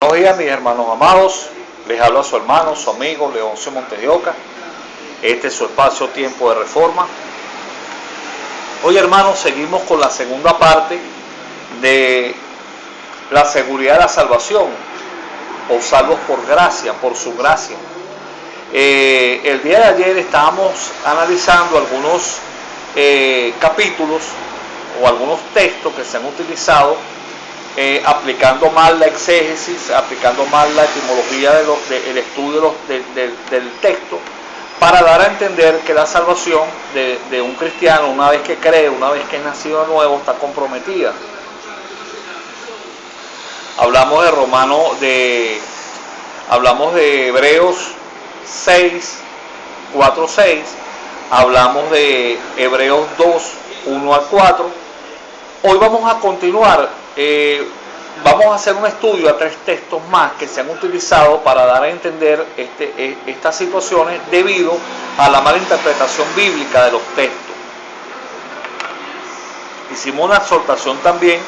Buenos días, mis hermanos amados. Les habla su hermano, su amigo Leoncio Montes de Oca. Este es su espacio Tiempo de Reforma. Hoy, hermanos, seguimos con la segunda parte de la seguridad de la salvación, o salvos por gracia, por su gracia. El día de ayer estábamos analizando algunos capítulos o algunos textos que se han utilizado, aplicando mal la exégesis, aplicando mal la etimología del estudio del texto, para dar a entender que la salvación de un cristiano, una vez que cree, una vez que es nacido de nuevo, está comprometida. Hablamos de Hebreos 6, 4, 6, hablamos de Hebreos 2, 1 al 4. Hoy vamos a continuar, vamos a hacer un estudio a 3 textos más que se han utilizado para dar a entender estas situaciones debido a la mala interpretación bíblica de los textos. Hicimos una exhortación también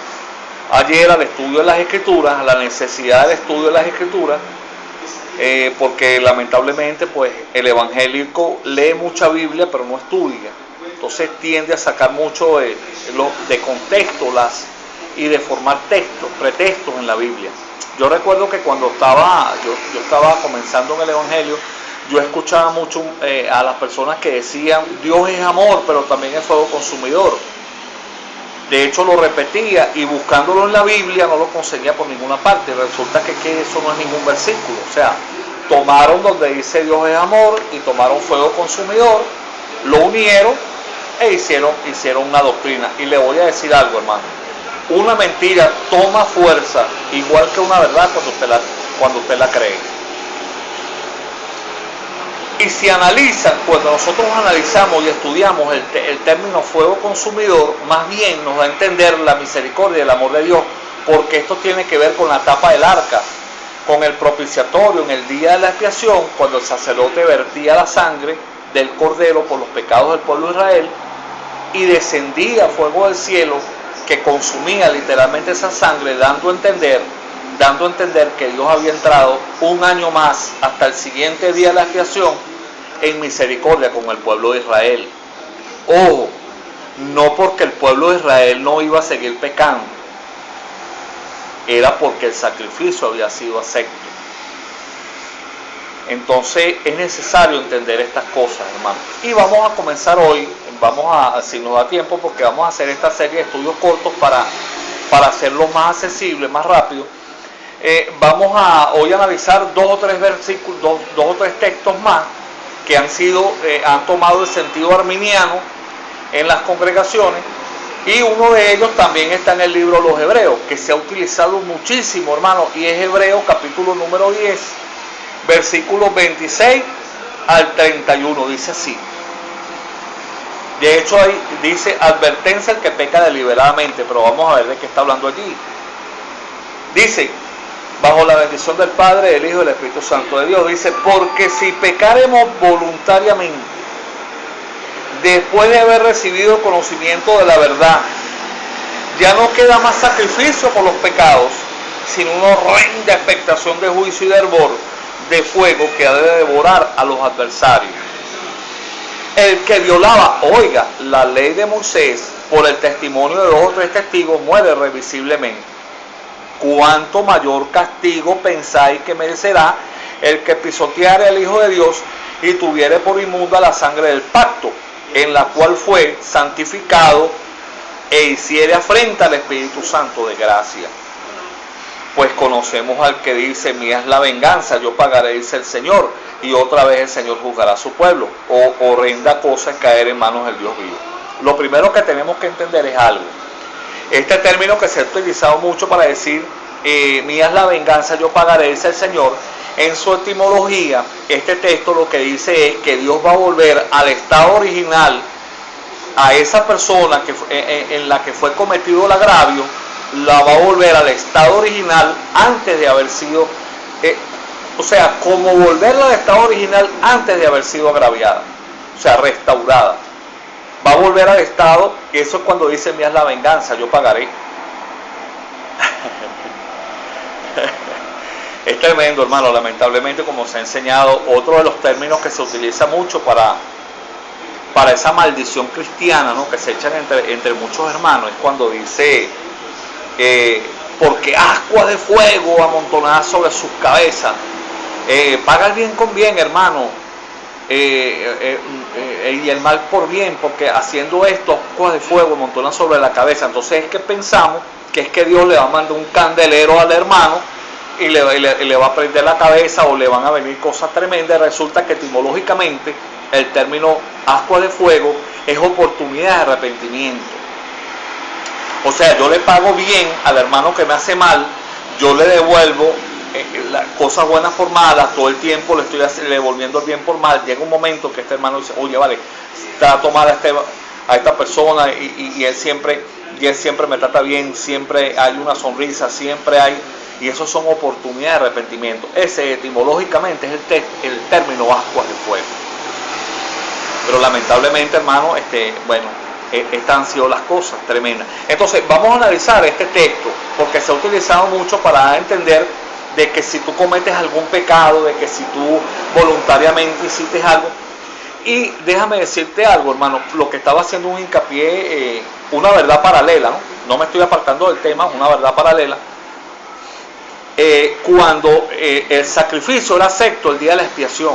ayer al estudio de las Escrituras, a la necesidad del estudio de las Escrituras, porque lamentablemente pues el evangélico lee mucha Biblia pero no estudia, entonces tiende a sacar mucho de contexto y de formar textos, pretextos en la Biblia. Yo recuerdo que cuando yo estaba comenzando en el evangelio, yo escuchaba mucho a las personas que decían Dios es amor pero también es fuego consumidor. De hecho lo repetía y buscándolo en la Biblia no lo conseguía por ninguna parte. Resulta que eso no es ningún versículo. O sea, tomaron donde dice Dios es amor y tomaron fuego consumidor, lo unieron e hicieron una doctrina. Y le voy a decir algo, hermano. Una mentira toma fuerza igual que una verdad cuando usted la cree. Y si analizan, cuando nosotros analizamos y estudiamos el término fuego consumidor, más bien nos da a entender la misericordia y el amor de Dios, porque esto tiene que ver con la tapa del arca, con el propiciatorio en el día de la expiación, cuando el sacerdote vertía la sangre del cordero por los pecados del pueblo de Israel, y descendía fuego del cielo que consumía literalmente esa sangre, dando a entender que Dios había entrado un año más hasta el siguiente día de la expiación en misericordia con el pueblo de Israel. Ojo, no porque el pueblo de Israel no iba a seguir pecando, era porque el sacrificio había sido acepto. Entonces es necesario entender estas cosas, hermanos. Y vamos a comenzar hoy, si nos da tiempo, porque vamos a hacer esta serie de estudios cortos para hacerlo más accesible, más rápido. Vamos a hoy analizar 2 o 3 versículos, dos o tres textos más que han tomado el sentido arminiano en las congregaciones, y uno de ellos también está en el libro de los Hebreos, que se ha utilizado muchísimo, hermano, y es Hebreos capítulo número 10, versículos 26 al 31, dice así. De hecho ahí dice advertencia al que peca deliberadamente, pero vamos a ver de qué está hablando allí. Dice: bajo la bendición del Padre, del Hijo y del Espíritu Santo de Dios, dice: porque si pecaremos voluntariamente, después de haber recibido conocimiento de la verdad, ya no queda más sacrificio por los pecados, sino una horrenda expectación de juicio y de hervor de fuego que ha de devorar a los adversarios. El que violaba, oiga, la ley de Moisés por el testimonio de 2 o 3 testigos muere irremisiblemente. ¿Cuánto mayor castigo pensáis que merecerá el que pisoteare al Hijo de Dios y tuviere por inmunda la sangre del pacto, en la cual fue santificado, e hiciere afrenta al Espíritu Santo de gracia? Pues conocemos al que dice: mía es la venganza, yo pagaré, dice el Señor, y otra vez el Señor juzgará a su pueblo. O horrenda cosa es caer en manos del Dios vivo. Lo primero que tenemos que entender es algo. Este término que se ha utilizado mucho para decir mía es la venganza, yo pagaré, dice el Señor, en su etimología, este texto lo que dice es que Dios va a volver al estado original a esa persona en la que fue cometido el agravio, la va a volver al estado original antes de haber sido, o sea, como volverla al estado original antes de haber sido agraviada, o sea, restaurada. Va a volver al estado, y eso es cuando dice mía es la venganza, yo pagaré. Es tremendo, hermano, lamentablemente, como se ha enseñado, otro de los términos que se utiliza mucho para esa maldición cristiana, ¿no?, que se echan entre muchos hermanos, es cuando dice, porque ascuas de fuego amontonadas sobre sus cabezas, paga el bien con bien, hermano, y el mal por bien, porque haciendo esto, ascuas de fuego amontonadas sobre la cabeza. Entonces es que pensamos que es que Dios le va a mandar un candelero al hermano y le va a prender la cabeza, o le van a venir cosas tremendas. Resulta que etimológicamente el término ascua de fuego es oportunidad de arrepentimiento. O sea, yo le pago bien al hermano que me hace mal, yo le devuelvo las cosas buenas por malas, todo el tiempo le estoy devolviendo el bien por mal. Llega un momento que este hermano dice, oye, vale, trato mal a esta persona y él siempre me trata bien, siempre hay una sonrisa, siempre hay, y eso son oportunidades de arrepentimiento. Ese etimológicamente es el término ascuas de fuego. Pero lamentablemente, hermano, estas han sido las cosas tremendas. Entonces vamos a analizar este texto, porque se ha utilizado mucho para dar a entender de que si tú cometes algún pecado, de que si tú voluntariamente hiciste algo. Y déjame decirte algo, hermano, lo que estaba haciendo un hincapié, una verdad paralela, no me estoy apartando del tema, una verdad paralela. Cuando el sacrificio era acepto el día de la expiación,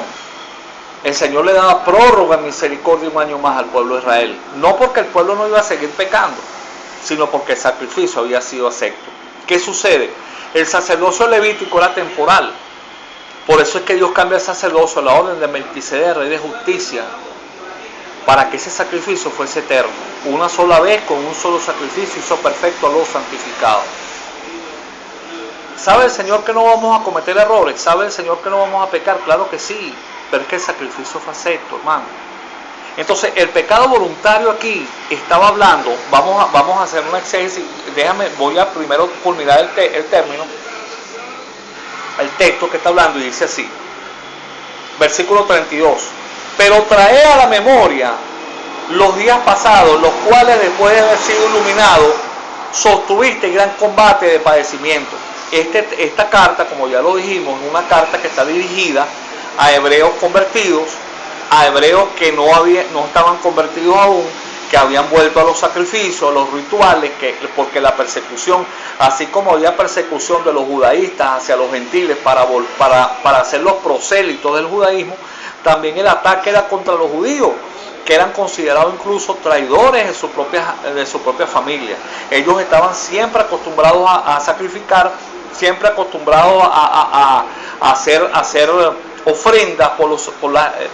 el Señor le daba prórroga en misericordia un año más al pueblo de Israel. No porque el pueblo no iba a seguir pecando, sino porque el sacrificio había sido acepto. ¿Qué sucede? El sacerdocio levítico era temporal. Por eso es que Dios cambia el sacerdocio a la orden de Melquisedec, rey de justicia, para que ese sacrificio fuese eterno. Una sola vez, con un solo sacrificio, hizo perfecto a los santificados. ¿Sabe el Señor que no vamos a cometer errores? ¿Sabe el Señor que no vamos a pecar? Claro que sí, pero es que el sacrificio fue acepto, hermano. Entonces, el pecado voluntario aquí estaba hablando, vamos a hacer una exégesis, voy a primero culminar el término, el texto que está hablando, y dice así, versículo 32, pero trae a la memoria los días pasados, los cuales después de haber sido iluminados, sostuviste gran combate de padecimiento. Esta carta, como ya lo dijimos, es una carta que está dirigida a hebreos convertidos, a hebreos que no estaban convertidos aún, que habían vuelto a los sacrificios, a los rituales, porque la persecución, así como había persecución de los judaístas hacia los gentiles para hacerlos prosélitos del judaísmo, también el ataque era contra los judíos, que eran considerados incluso traidores de su propia familia. Ellos estaban siempre acostumbrados a sacrificar, siempre acostumbrados a hacer ofrendas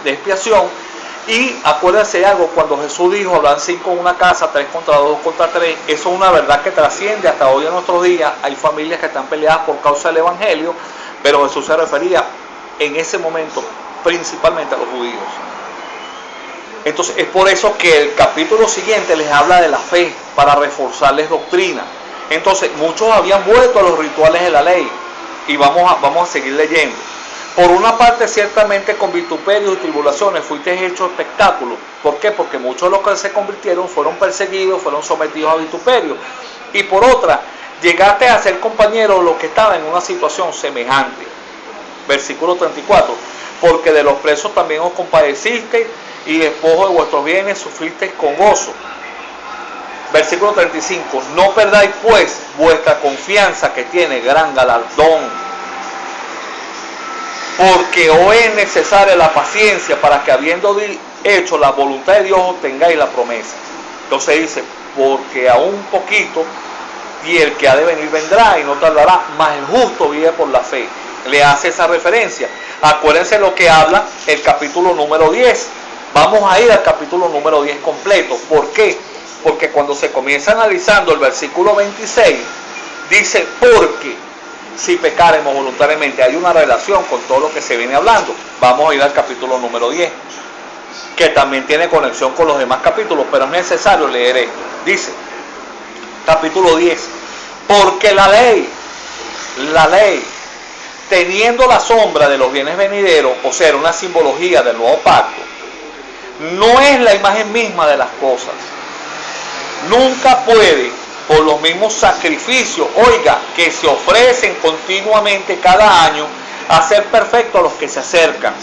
de expiación. Y acuérdense de algo, cuando Jesús dijo, hablan 5 en una casa, 3 contra 2 contra 3, eso es una verdad que trasciende hasta hoy en nuestros días. Hay familias que están peleadas por causa del Evangelio, pero Jesús se refería en ese momento principalmente a los judíos. Entonces es por eso que el capítulo siguiente les habla de la fe, para reforzarles doctrina. Entonces muchos habían vuelto a los rituales de la ley, y vamos a seguir leyendo. Por una parte, ciertamente con vituperios y tribulaciones fuiste hecho espectáculo. ¿Por qué? Porque muchos de los que se convirtieron fueron perseguidos, fueron sometidos a vituperios. Y por otra, llegaste a ser compañero de los que estaban en una situación semejante. Versículo 34. Porque de los presos también os compadecisteis, y despojo de vuestros bienes sufristeis con gozo. Versículo 35. No perdáis pues vuestra confianza, que tiene gran galardón. Porque hoy es necesaria la paciencia, para que habiendo hecho la voluntad de Dios obtengáis la promesa. Entonces dice, porque aún un poquito, y el que ha de venir vendrá y no tardará, mas el justo vive por la fe. Le hace esa referencia. Acuérdense lo que habla el capítulo número 10. Vamos a ir al capítulo número 10 completo. ¿Por qué? Porque cuando se comienza analizando el versículo 26, dice, porque si pecaremos voluntariamente, hay una relación con todo lo que se viene hablando. Vamos a ir al capítulo número 10, que también tiene conexión con los demás capítulos, pero es necesario leer esto. Dice, capítulo 10, porque la ley, teniendo la sombra de los bienes venideros, o sea, una simbología del nuevo pacto, no es la imagen misma de las cosas. Nunca puede por los mismos sacrificios, oiga, que se ofrecen continuamente cada año, a ser perfectos a los que se acercan.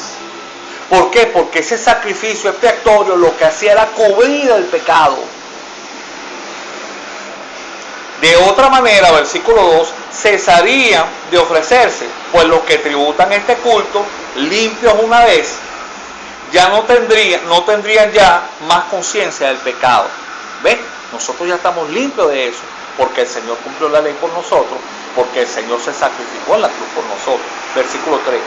¿Por qué? Porque ese sacrificio expiatorio lo que hacía era cubrir el pecado. De otra manera, versículo 2, cesarían de ofrecerse, pues los que tributan este culto, limpios una vez, ya no tendrían ya más conciencia del pecado. ¿Ves? Nosotros ya estamos limpios de eso, porque el Señor cumplió la ley por nosotros, porque el Señor se sacrificó en la cruz por nosotros. Versículo 3.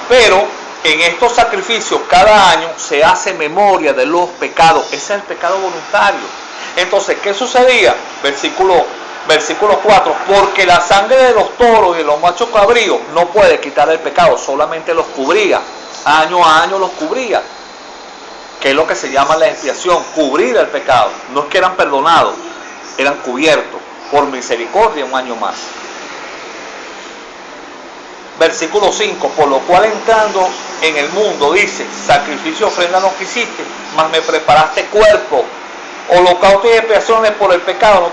Pero en estos sacrificios cada año se hace memoria de los pecados. Ese es el pecado voluntario. Entonces, ¿qué sucedía? Versículo 4. Porque la sangre de los toros y de los machos cabríos no puede quitar el pecado, solamente los cubría. Año a año los cubría. Que es lo que se llama la expiación, cubrir el pecado. No es que eran perdonados, eran cubiertos por misericordia un año más. Versículo 5, por lo cual entrando en el mundo, dice, sacrificio, ofrenda no quisiste, mas me preparaste cuerpo, holocausto y expiaciones por el pecado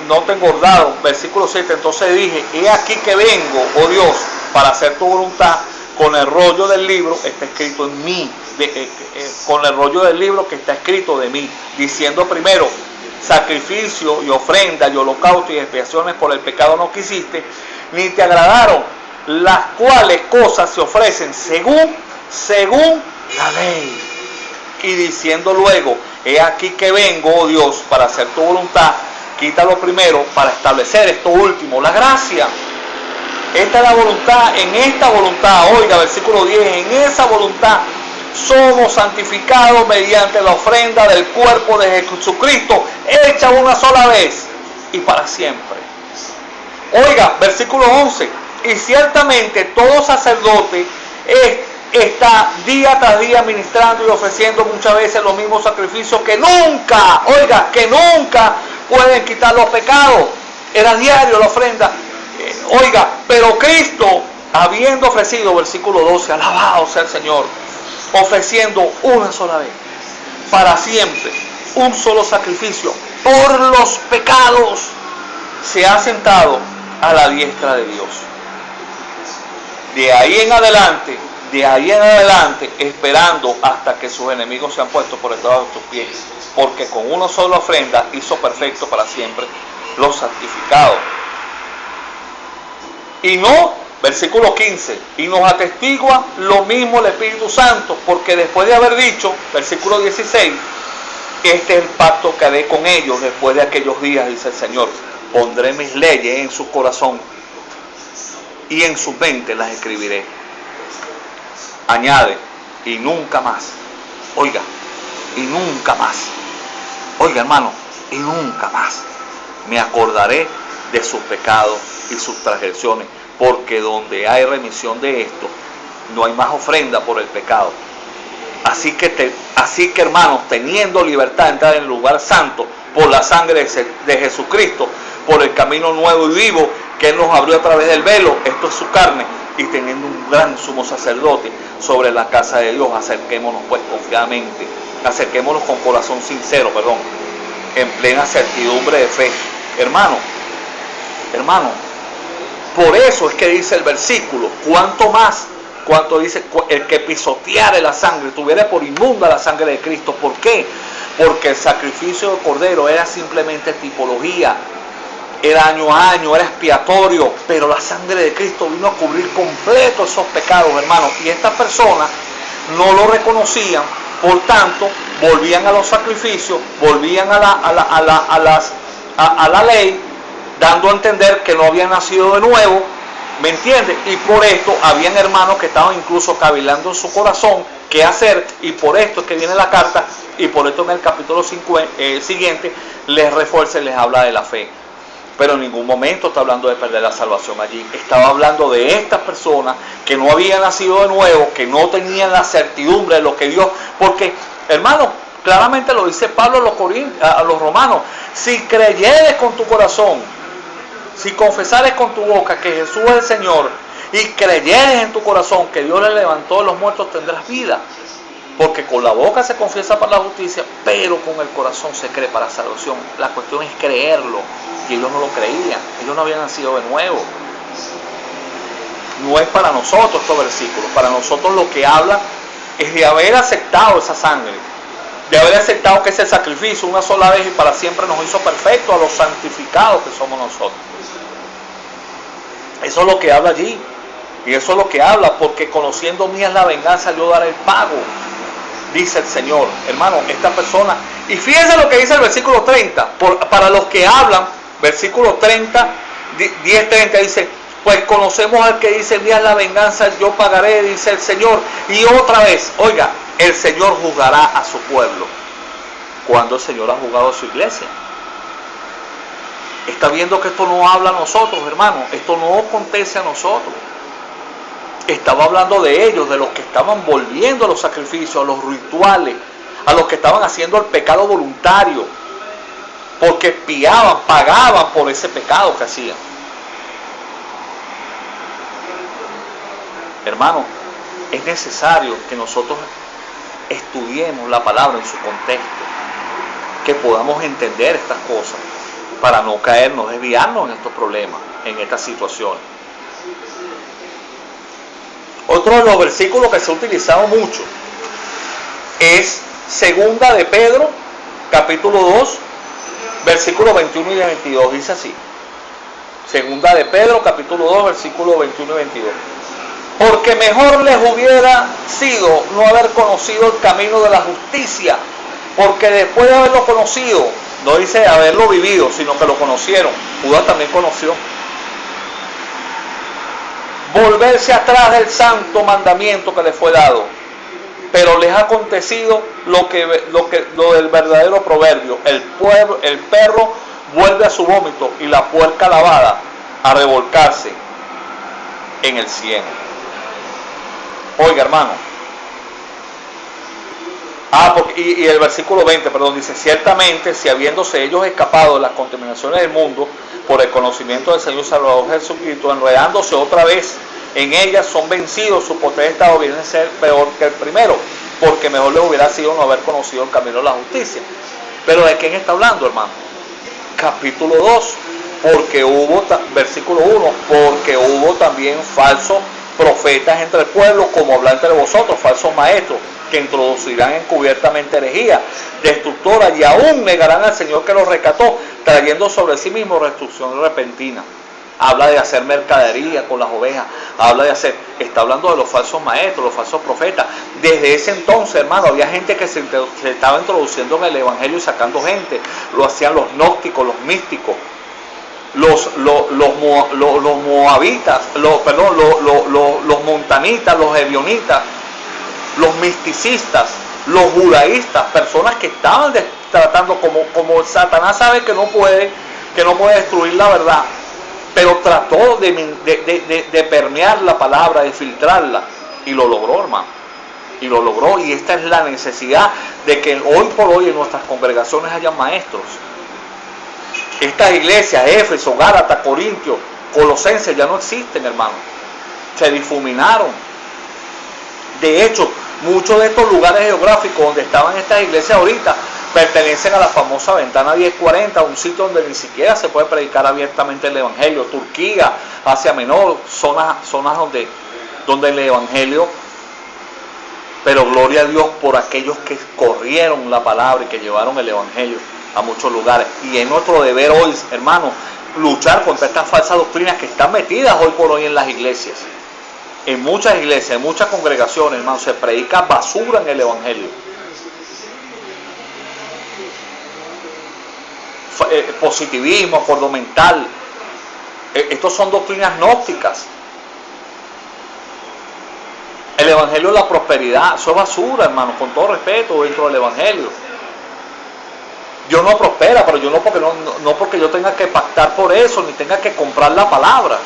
no te engordaron. Versículo 7, entonces dije, he aquí que vengo, oh Dios, para hacer tu voluntad, con el rollo del libro está escrito en mí, con el rollo del libro que está escrito de mí, diciendo primero, sacrificio y ofrenda y holocausto y expiaciones por el pecado no quisiste, ni te agradaron, las cuales cosas se ofrecen según la ley. Y diciendo luego, he aquí que vengo, oh Dios, para hacer tu voluntad, quítalo primero para establecer esto último, la gracia. Esta es la voluntad, en esta voluntad, oiga, versículo 10, en esa voluntad somos santificados mediante la ofrenda del cuerpo de Jesucristo, hecha una sola vez y para siempre. Oiga, versículo 11, y ciertamente todo sacerdote está día tras día ministrando y ofreciendo muchas veces los mismos sacrificios que nunca pueden quitar los pecados. Era diario la ofrenda. Oiga, pero Cristo, habiendo ofrecido, versículo 12, alabado sea el Señor, ofreciendo una sola vez, para siempre, un solo sacrificio por los pecados, se ha sentado a la diestra de Dios. De ahí en adelante, esperando hasta que sus enemigos sean puestos por detrás de tus pies, porque con una sola ofrenda hizo perfecto para siempre los santificados. Y no, versículo 15, y nos atestigua lo mismo el Espíritu Santo, porque después de haber dicho, versículo 16, este es el pacto que haré con ellos después de aquellos días, dice el Señor, pondré mis leyes en su corazón y en su mente las escribiré. Añade, y nunca más, oiga, y nunca más, oiga hermano, y nunca más me acordaré de sus pecados y sus transgresiones, porque donde hay remisión de esto, no hay más ofrenda por el pecado. Así que hermanos, teniendo libertad de entrar en el lugar santo por la sangre de Jesucristo, por el camino nuevo y vivo que Él nos abrió a través del velo, esto es su carne, y teniendo un gran sumo sacerdote sobre la casa de Dios, acerquémonos pues confiadamente, acerquémonos con corazón sincero, en plena certidumbre de fe. Hermano, por eso es que dice el versículo, cuanto dice, el que pisoteare la sangre, tuviera por inmunda la sangre de Cristo. ¿Por qué? Porque el sacrificio del Cordero era simplemente tipología, era año a año, era expiatorio, pero la sangre de Cristo vino a cubrir completo esos pecados, hermanos, y estas personas no lo reconocían, por tanto, volvían a los sacrificios, volvían a la ley, dando a entender que no habían nacido de nuevo, ¿me entiendes? Y por esto habían hermanos que estaban incluso cavilando en su corazón qué hacer, y por esto es que viene la carta, y por esto en el capítulo siguiente les refuerza y les habla de la fe. Pero en ningún momento está hablando de perder la salvación allí. Estaba hablando de estas personas que no habían nacido de nuevo, que no tenían la certidumbre de lo que Dios... Porque, hermano, claramente lo dice Pablo a los romanos, si creyeres con tu corazón, si confesares con tu boca que Jesús es el Señor y creyeres en tu corazón que Dios le levantó de los muertos, tendrás vida. Porque con la boca se confiesa para la justicia, pero con el corazón se cree para salvación. La cuestión es creerlo. Y ellos no lo creían. Ellos no habían nacido de nuevo. No es para nosotros estos versículos. Para nosotros lo que habla es de haber aceptado esa sangre. De haber aceptado que ese sacrificio una sola vez y para siempre nos hizo perfectos a los santificados que somos nosotros. Eso es lo que habla allí. Y eso es lo que habla, porque conociendo mía es la venganza, yo daré el pago, dice el Señor. Hermano, esta persona, y fíjense lo que dice el versículo 30, para los que hablan, versículo 30, 10:30 dice, pues conocemos al que dice, mía es la venganza, yo pagaré, dice el Señor. Y otra vez, oiga, el Señor juzgará a su pueblo. ¿Cuándo el Señor ha juzgado a su iglesia? Está viendo que esto no habla a nosotros, hermano, esto no acontece a nosotros. Estaba hablando de ellos, de los que estaban volviendo a los sacrificios, a los rituales, a los que estaban haciendo el pecado voluntario, porque espiaban, pagaban por ese pecado que hacían. Hermano, es necesario que nosotros estudiemos la palabra en su contexto, que podamos entender estas cosas, para no caernos, desviarnos en estos problemas, en estas situaciones. Otro de los versículos que se ha utilizado mucho es Segunda de Pedro, capítulo 2, versículos 21 y 22. Dice así. Segunda de Pedro, capítulo 2, versículos 21 y 22. Porque mejor les hubiera sido no haber conocido el camino de la justicia, porque después de haberlo conocido, no dice haberlo vivido, sino que lo conocieron. Judas también conoció. Volverse atrás del santo mandamiento que les fue dado, pero les ha acontecido lo del verdadero proverbio: el perro vuelve a su vómito y la puerca lavada a revolcarse en el cieno. Oiga, hermano, y el versículo 20, dice, ciertamente si habiéndose ellos escapado de las contaminaciones del mundo por el conocimiento del Señor Salvador Jesucristo, enredándose otra vez en ellas, son vencidos, su potestad viene a ser peor que el primero, porque mejor les hubiera sido no haber conocido el camino de la justicia. Pero ¿de quién está hablando, hermano? Capítulo 2, porque hubo, versículo 1, porque hubo también falsos profetas entre el pueblo, como habla entre vosotros, falsos maestros, que introducirán encubiertamente herejía destructora y aún negarán al Señor que los rescató, trayendo sobre sí mismo destrucción repentina. Habla de hacer mercadería con las ovejas, está hablando de los falsos maestros, los falsos profetas. Desde ese entonces, hermano, había gente que se estaba introduciendo en el evangelio y sacando gente. Lo hacían los gnósticos, los místicos, los moabitas, los montanitas, los ebionitas, los misticistas, los judaístas, personas que estaban tratando, como Satanás sabe que no puede destruir la verdad, pero trató de permear la palabra, de filtrarla, y lo logró, hermano, y esta es la necesidad de que hoy por hoy en nuestras congregaciones haya maestros. Estas iglesias, Éfeso, Gálatas, Corintios, Colosenses, ya no existen, hermano, se difuminaron. De hecho, muchos de estos lugares geográficos donde estaban estas iglesias ahorita pertenecen a la famosa ventana 1040, un sitio donde ni siquiera se puede predicar abiertamente el evangelio. Turquía, Asia Menor, zonas donde el evangelio, pero gloria a Dios por aquellos que corrieron la palabra y que llevaron el evangelio a muchos lugares. Y es nuestro deber hoy, hermano, luchar contra estas falsas doctrinas que están metidas hoy por hoy en las iglesias. En muchas iglesias, en muchas congregaciones, hermano, se predica basura en el evangelio. Positivismo, acuerdo mental. Estos son doctrinas gnósticas. El evangelio de la prosperidad, eso es basura, hermano, con todo respeto dentro del evangelio. Dios no prospera, pero yo no porque yo tenga que pactar por eso, ni tenga que comprar la palabra.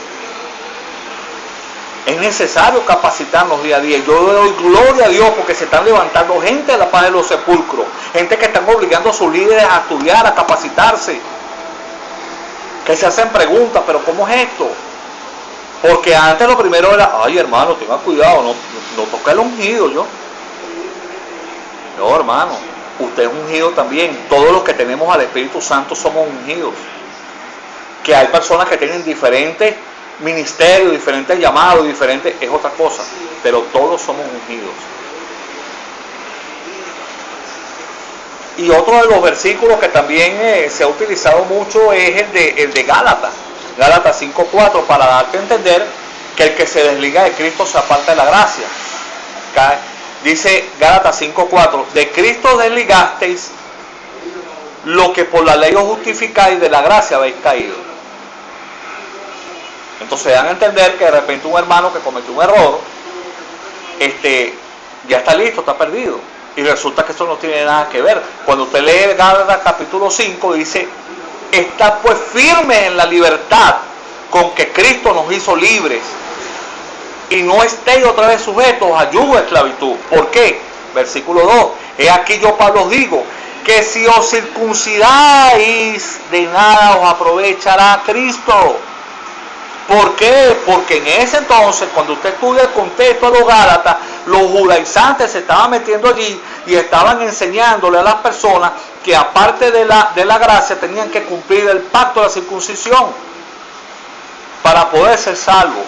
Es necesario capacitarnos día a día. Yo le doy gloria a Dios porque se están levantando gente de la paz de los sepulcros, gente que están obligando a sus líderes a estudiar, a capacitarse, que se hacen preguntas, pero ¿cómo es esto? Porque antes lo primero era, ay, hermano, tenga cuidado, no toque el ungido, yo. No, hermano, usted es ungido también. Todos los que tenemos al Espíritu Santo somos ungidos. Que hay personas que tienen diferentes ministerios, diferentes llamados, diferentes, es otra cosa. Pero todos somos ungidos. Y otro de los versículos que también se ha utilizado mucho es el de Gálatas. Gálatas 5:4, para darte a entender que el que se desliga de Cristo se aparta de la gracia. Dice Gálatas 5:4, de Cristo desligasteis lo que por la ley os justificáis, de la gracia habéis caído. Entonces dan a entender que de repente un hermano que cometió un error, ya está listo, está perdido. Y resulta que eso no tiene nada que ver. Cuando usted lee Gálatas capítulo 5, dice, está pues firme en la libertad con que Cristo nos hizo libres. Y no estéis otra vez sujetos a yugo de esclavitud. ¿Por qué? Versículo 2. He aquí yo, Pablo, os digo, que si os circuncidáis, de nada os aprovechará Cristo. ¿Por qué? Porque en ese entonces, cuando usted estudia el contexto de los Gálatas, los judaizantes se estaban metiendo allí y estaban enseñándole a las personas que aparte de la gracia tenían que cumplir el pacto de la circuncisión para poder ser salvos.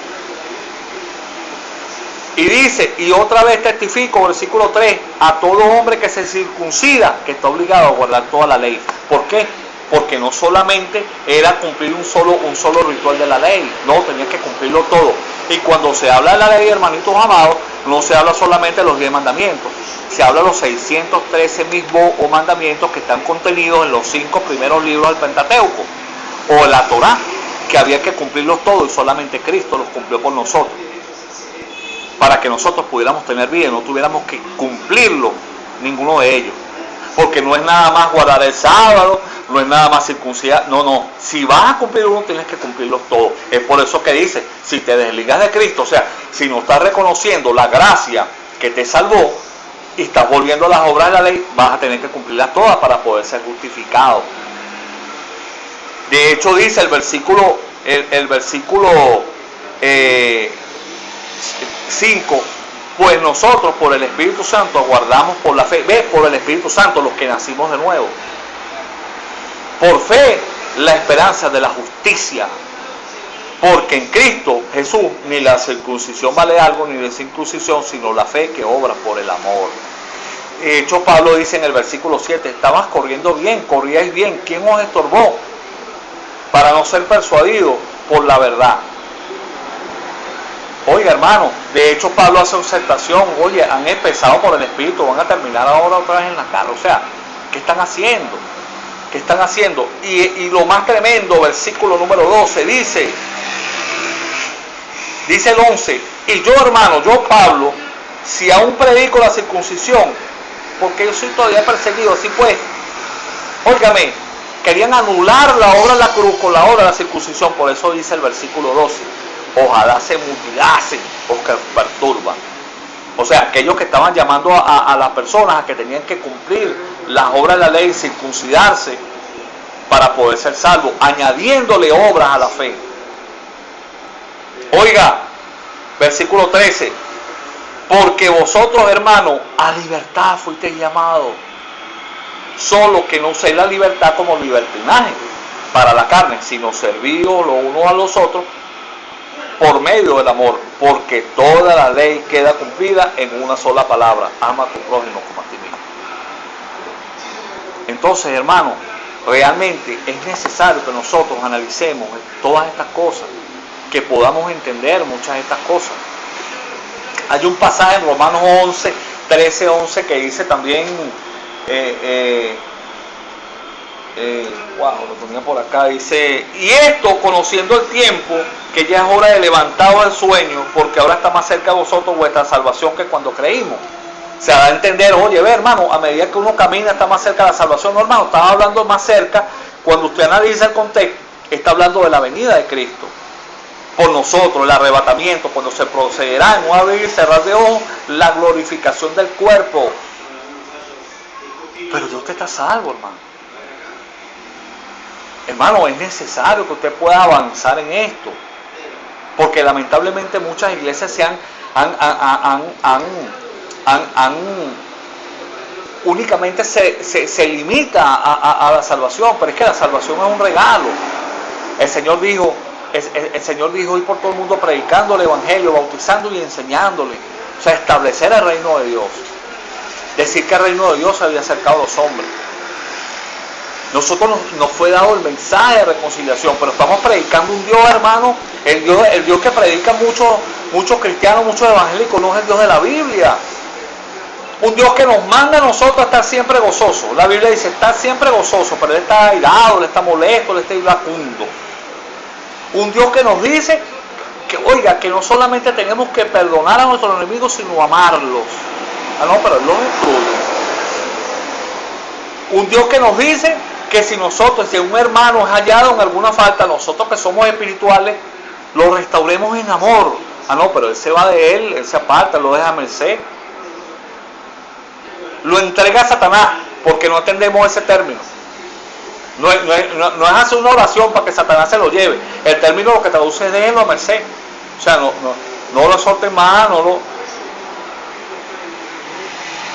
Y dice, y otra vez testifico, versículo 3, a todo hombre que se circuncida, que está obligado a guardar toda la ley. ¿Por qué? Porque no solamente era cumplir un solo ritual de la ley, no, tenía que cumplirlo todo. Y cuando se habla de la ley, hermanitos amados, no se habla solamente de los 10 mandamientos, se habla de los 613 mismos mandamientos que están contenidos en los 5 primeros libros del Pentateuco, o la Torá, que había que cumplirlos todos y solamente Cristo los cumplió por nosotros, para que nosotros pudiéramos tener vida, no tuviéramos que cumplirlo ninguno de ellos. Porque no es nada más guardar el sábado, no es nada más circuncidar, no. Si vas a cumplir uno, tienes que cumplirlos todos. Es por eso que dice, si te desligas de Cristo, o sea, si no estás reconociendo la gracia que te salvó y estás volviendo a las obras de la ley, vas a tener que cumplirlas todas para poder ser justificado. De hecho, dice el versículo 5, pues nosotros por el Espíritu Santo aguardamos por la fe, por el Espíritu Santo los que nacimos de nuevo, por fe la esperanza de la justicia, porque en Cristo Jesús ni la circuncisión vale algo ni la circuncisión, sino la fe que obra por el amor. De hecho, Pablo dice en el versículo 7, estabas corriendo bien, corríais bien, ¿quién os estorbó? Para no ser persuadido por la verdad. Oiga, hermano, de hecho Pablo hace observación, oye, han empezado por el Espíritu, van a terminar ahora otra vez en la carne. O sea, ¿qué están haciendo? ¿Qué están haciendo? Y lo más tremendo, versículo número 12, dice el 11, y yo, hermano, yo Pablo, si aún predico la circuncisión, porque yo soy todavía perseguido, así pues, óigame, querían anular la obra de la cruz con la obra de la circuncisión, por eso dice el versículo 12, ojalá se mutilasen los que perturban. O sea, aquellos que estaban llamando a las personas a que tenían que cumplir las obras de la ley, circuncidarse para poder ser salvos, añadiéndole obras a la fe. Oiga, versículo 13, porque vosotros, hermanos, a libertad fuisteis llamados, solo que no uséis la libertad como libertinaje para la carne, sino servíos los unos a los otros por medio del amor, porque toda la ley queda cumplida en una sola palabra, ama a tu prójimo como a ti mismo. Entonces, hermano, realmente es necesario que nosotros analicemos todas estas cosas, que podamos entender muchas de estas cosas. Hay un pasaje en Romanos 13:11 que dice también, lo ponía por acá, dice, y esto conociendo el tiempo, que ya es hora de levantaros del sueño, porque ahora está más cerca de vosotros vuestra salvación que cuando creímos. Se da a entender, oye, ve, hermano, a medida que uno camina está más cerca de la salvación. No, hermano, estaba hablando más cerca, cuando usted analiza el contexto, está hablando de la venida de Cristo por nosotros, el arrebatamiento, cuando se procederá en un abrir y cerrar de ojos, la glorificación del cuerpo. Pero ya usted está salvo, hermano. Hermano, es necesario que usted pueda avanzar en esto, porque lamentablemente muchas iglesias se han únicamente se limita a la salvación, pero es que la salvación es un regalo. El Señor dijo, el Señor dijo ir por todo el mundo predicando el Evangelio, bautizando y enseñándole. O sea, establecer el reino de Dios. Decir que el reino de Dios se había acercado a los hombres. Nosotros nos fue dado el mensaje de reconciliación, pero estamos predicando un Dios, hermano, el Dios que predican muchos cristianos, muchos evangélicos, no es el Dios de la Biblia. Un Dios que nos manda a nosotros a estar siempre gozosos. La Biblia dice estar siempre gozoso, pero Él está airado, Él está molesto, Él está iracundo. Un Dios que nos dice que, oiga, que no solamente tenemos que perdonar a nuestros enemigos, sino amarlos. Ah, no, pero Él los destruye. Un Dios que nos dice que si un hermano es hallado en alguna falta, nosotros que somos espirituales, lo restauremos en amor. Ah, no, pero Él se va de Él se aparta, lo deja a merced. Lo entrega a Satanás, porque no entendemos ese término. No es hacer una oración para que Satanás se lo lleve. El término lo que traduce es déjenlo a merced. O sea, no lo solten más,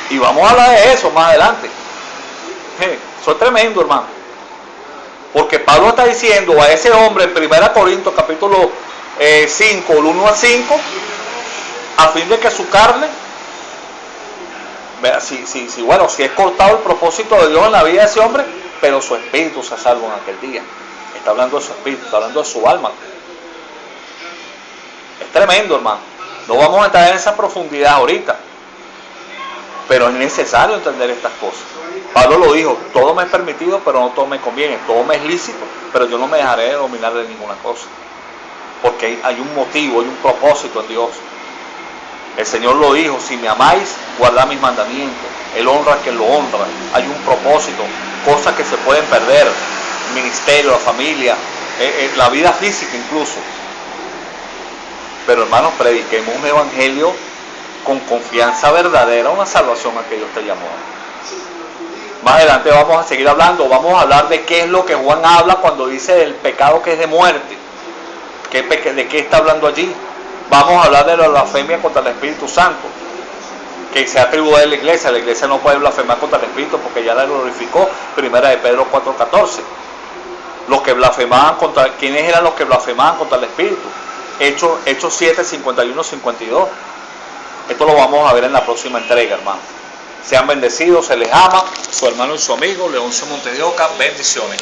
Y vamos a hablar de eso más adelante. Eso es tremendo, hermano. Porque Pablo está diciendo a ese hombre en 1 Corintios capítulo 5, el 1 al 5, a fin de que su carne, si es cortado el propósito de Dios en la vida de ese hombre, pero su espíritu se salva en aquel día. Está hablando de su espíritu, está hablando de su alma. Es tremendo, hermano. No vamos a entrar en esa profundidad ahorita, pero es necesario entender estas cosas. Pablo lo dijo, todo me es permitido, pero no todo me conviene. Todo me es lícito, pero yo no me dejaré de dominar de ninguna cosa. Porque hay un motivo, hay un propósito en Dios. El Señor lo dijo, si me amáis, guardad mis mandamientos. Él honra a quien lo honra. Hay un propósito, cosas que se pueden perder. El ministerio, la familia, la vida física incluso. Pero hermanos, prediquemos un evangelio con confianza verdadera, una salvación a que Dios te llamó. Más adelante vamos a seguir hablando, vamos a hablar de qué es lo que Juan habla cuando dice del pecado que es de muerte. ¿De qué está hablando allí? Vamos a hablar de la blasfemia contra el Espíritu Santo, que se atribuye a la iglesia no puede blasfemar contra el Espíritu porque ya la glorificó, 1 Pedro 4:14. Los que blasfemaban ¿quiénes eran los que blasfemaban contra el Espíritu? Hechos 7, 51, 52. Esto lo vamos a ver en la próxima entrega, hermano. Sean bendecidos, se les ama, su hermano y su amigo, Leoncio Montedioca, bendiciones.